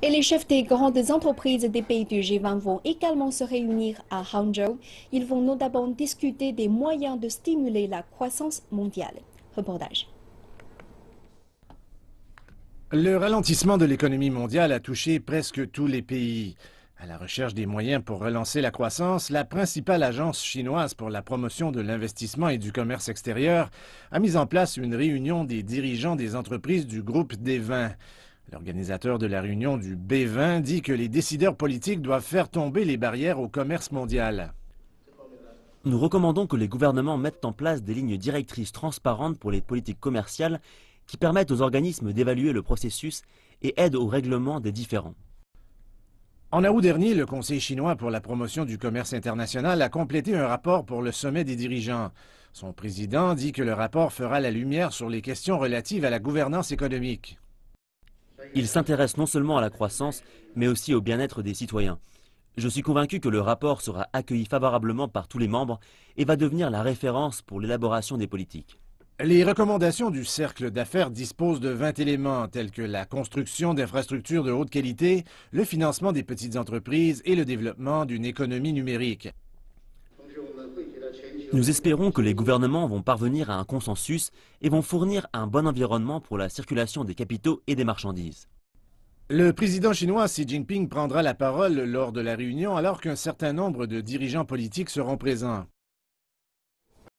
Et les chefs des grandes entreprises des pays du G20 vont également se réunir à Hangzhou. Ils vont notamment discuter des moyens de stimuler la croissance mondiale. Reportage. Le ralentissement de l'économie mondiale a touché presque tous les pays. À la recherche des moyens pour relancer la croissance, la principale agence chinoise pour la promotion de l'investissement et du commerce extérieur a mis en place une réunion des dirigeants des entreprises du groupe des 20. L'organisateur de la réunion du B20 dit que les décideurs politiques doivent faire tomber les barrières au commerce mondial. Nous recommandons que les gouvernements mettent en place des lignes directrices transparentes pour les politiques commerciales qui permettent aux organismes d'évaluer le processus et aident au règlement des différends. En août dernier, le Conseil chinois pour la promotion du commerce international a complété un rapport pour le sommet des dirigeants. Son président dit que le rapport fera la lumière sur les questions relatives à la gouvernance économique. Il s'intéresse non seulement à la croissance, mais aussi au bien-être des citoyens. Je suis convaincu que le rapport sera accueilli favorablement par tous les membres et va devenir la référence pour l'élaboration des politiques. Les recommandations du cercle d'affaires disposent de 20 éléments tels que la construction d'infrastructures de haute qualité, le financement des petites entreprises et le développement d'une économie numérique. Nous espérons que les gouvernements vont parvenir à un consensus et vont fournir un bon environnement pour la circulation des capitaux et des marchandises. Le président chinois Xi Jinping prendra la parole lors de la réunion alors qu'un certain nombre de dirigeants politiques seront présents.